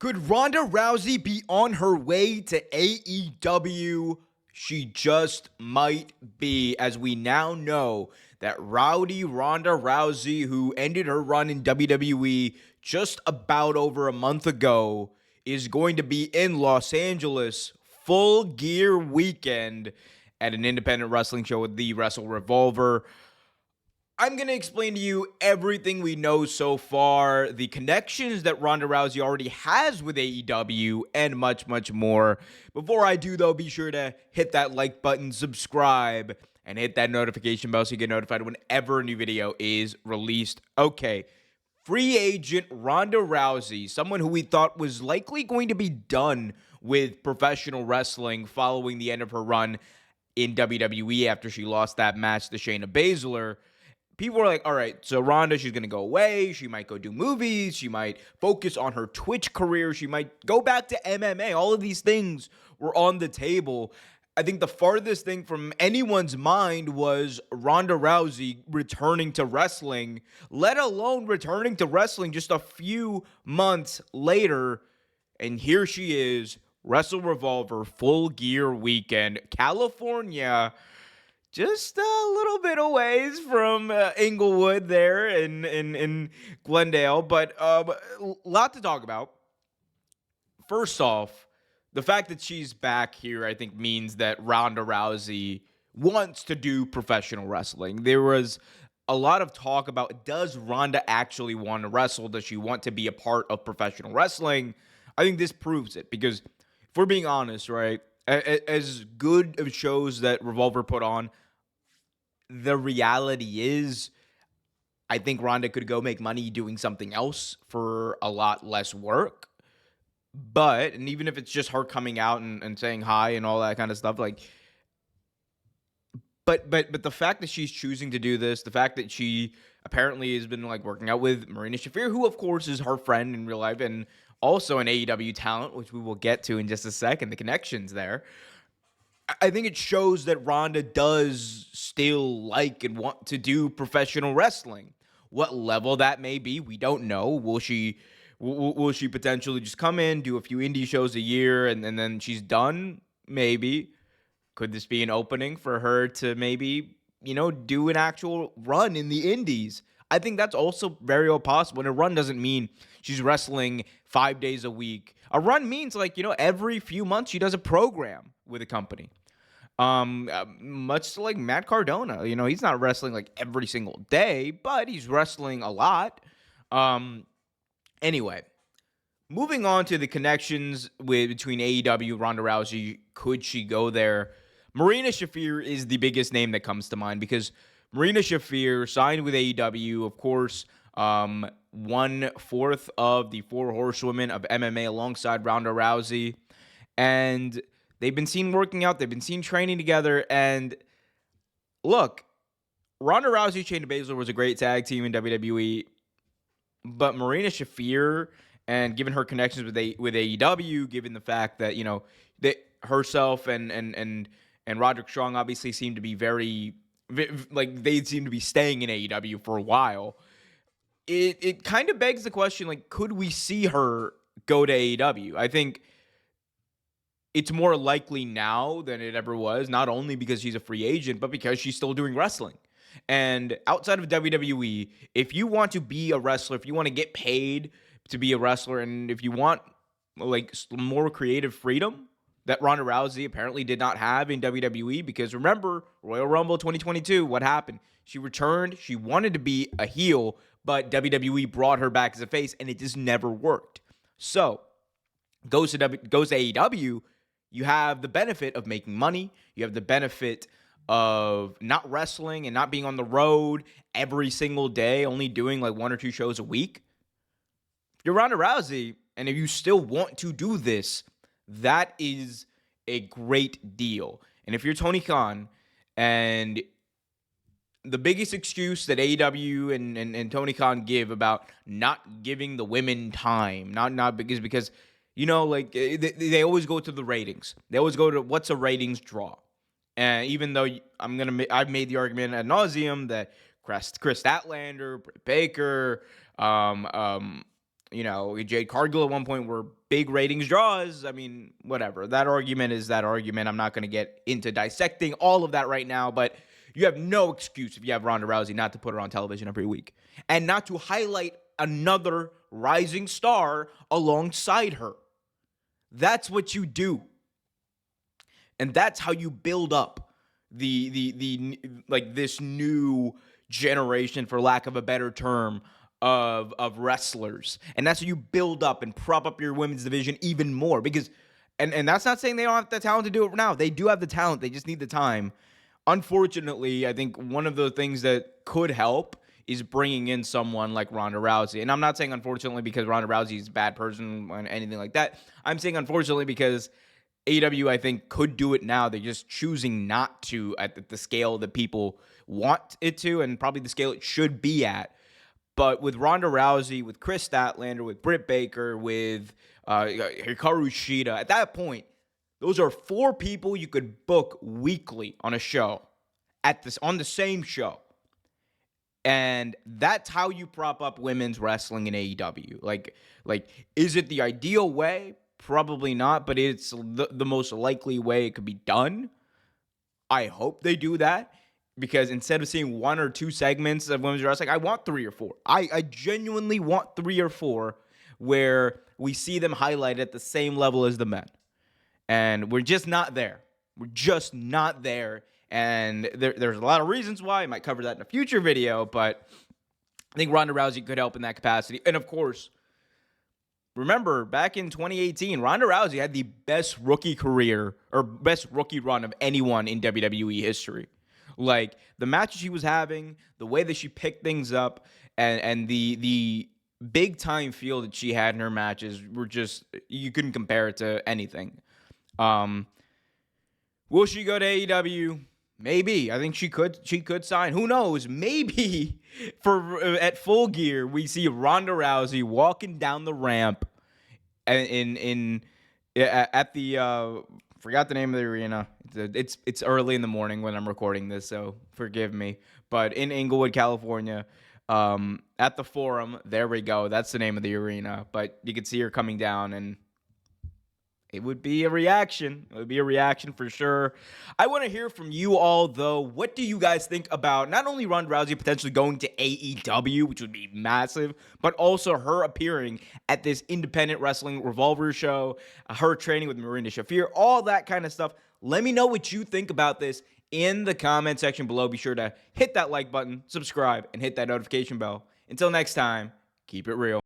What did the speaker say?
Could Ronda Rousey be on her way to AEW? She just might be, as we now know that Rowdy Ronda Rousey, who ended her run in WWE just about over a month ago, is going to be in Los Angeles Full Gear Weekend at an independent wrestling show with the Wrestle Revolver. I'm going to explain to you everything we know so far, the connections that Ronda Rousey already has with AEW, and much, much more. Before I do, though, be sure to hit that like button, subscribe, and hit that notification bell so you get notified whenever a new video is released. Okay, free agent Ronda Rousey, someone who we thought was likely going to be done with professional wrestling following the end of her run in WWE after she lost that match to Shayna Baszler. People were like, all right, so Ronda, she's going to go away. She might go do movies. She might focus on her Twitch career. She might go back to MMA. All of these things were on the table. I think the farthest thing from anyone's mind was Ronda Rousey returning to wrestling, let alone returning to wrestling just a few months later. And here she is, Wrestle Revolver, Full Gear Weekend, California, just a little bit away from Inglewood there in Glendale, but a lot to talk about. First off, the fact that she's back here, I think, means that Ronda Rousey wants to do professional wrestling. There was a lot of talk about, does Ronda actually want to wrestle? Does she want to be a part of professional wrestling? I think this proves it, because if we're being honest, right, as good of shows that Revolver put on, the reality is, I think Ronda could go make money doing something else for a lot less work. But, and even if it's just her coming out and saying hi and all that kind of stuff, like, but the fact that she's choosing to do this, the fact that she apparently has been like working out with Marina Shafir, who of course is her friend in real life and also an AEW talent, which we will get to in just a second, the connections there. I think it shows that Ronda does still like and want to do professional wrestling. What level that may be, we don't know. Will she potentially just come in, do a few indie shows a year, and then she's done? Maybe. Could this be an opening for her to maybe, do an actual run in the indies? I think that's also very well possible. And a run doesn't mean she's wrestling 5 days a week. A run means every few months she does a program with a company. Much like Matt Cardona, he's not wrestling like every single day, but he's wrestling a lot. Anyway, moving on to the connections between AEW, Ronda Rousey, could she go there? Marina Shafir is the biggest name that comes to mind, because Marina Shafir signed with AEW, of course, 1/4 of the 4 horsewomen of MMA alongside Ronda Rousey. And they've been seen working out. They've been seen training together. And look, Ronda Rousey, Shayna Baszler was a great tag team in WWE. But Marina Shafir, and given her connections with AEW, given the fact that, that herself and Roderick Strong obviously seem to be they seem to be staying in AEW for a while. It kind of begs the question, could we see her go to AEW? I think it's more likely now than it ever was, not only because she's a free agent, but because she's still doing wrestling. And outside of WWE, if you want to be a wrestler, if you want to get paid to be a wrestler, and if you want more creative freedom that Ronda Rousey apparently did not have in WWE, because remember, Royal Rumble 2022, what happened? She returned, she wanted to be a heel, but WWE brought her back as a face, and it just never worked. So, goes to AEW, you have the benefit of making money, you have the benefit of not wrestling and not being on the road every single day, only doing 1 or 2 shows a week. If you're Ronda Rousey, and if you still want to do this, that is a great deal. And if you're Tony Khan, and the biggest excuse that AEW and Tony Khan give about not giving the women time, not because they always go to the ratings. They always go to what's a ratings draw. And even though I've made the argument ad nauseum that Chris Statlander, Britt Baker, Jade Cargill at one point were big ratings draws. I mean, whatever. That argument is that argument. I'm not going to get into dissecting all of that right now, but you have no excuse if you have Ronda Rousey not to put her on television every week and not to highlight another rising star alongside her. That's what you do. And that's how you build up the this new generation, for lack of a better term, of wrestlers. And that's how you build up and prop up your women's division even more. Because, and that's not saying they don't have the talent to do it now. They do have the talent. They just need the time. Unfortunately, I think one of the things that could help is bringing in someone like Ronda Rousey. And I'm not saying unfortunately because Ronda Rousey is a bad person or anything like that. I'm saying unfortunately because AEW, I think, could do it now. They're just choosing not to at the scale that people want it to, and probably the scale it should be at. But with Ronda Rousey, with Chris Statlander, with Britt Baker, with Hikaru Shida, at that point, those are 4 people you could book weekly on a show, on the same show. And that's how you prop up women's wrestling in AEW. Like, is it the ideal way? Probably not, but it's the most likely way it could be done. I hope they do that, because instead of seeing 1 or 2 segments of women's wrestling, I want 3 or 4. I genuinely want 3 or 4 where we see them highlighted at the same level as the men. And we're just not there. We're just not there. And there's a lot of reasons why. I might cover that in a future video, but I think Ronda Rousey could help in that capacity. And of course, remember, back in 2018, Ronda Rousey had the best rookie career or best rookie run of anyone in WWE history. Like, the matches she was having, the way that she picked things up, and the big-time feel that she had in her matches were just, you couldn't compare it to anything. Will she go to AEW? Maybe. I think she could sign. Who knows? Maybe at Full Gear we see Ronda Rousey walking down the ramp at the forgot the name of the arena. It's early in the morning when I'm recording this, so forgive me. But in Inglewood, California, at the Forum, there we go. That's the name of the arena. But you could see her coming down, and it would be a reaction. It would be a reaction for sure. I want to hear from you all, though. What do you guys think about not only Ronda Rousey potentially going to AEW, which would be massive, but also her appearing at this independent wrestling Revolver show, her training with Marina Shafir, all that kind of stuff. Let me know what you think about this in the comment section below. Be sure to hit that like button, subscribe, and hit that notification bell. Until next time, keep it real.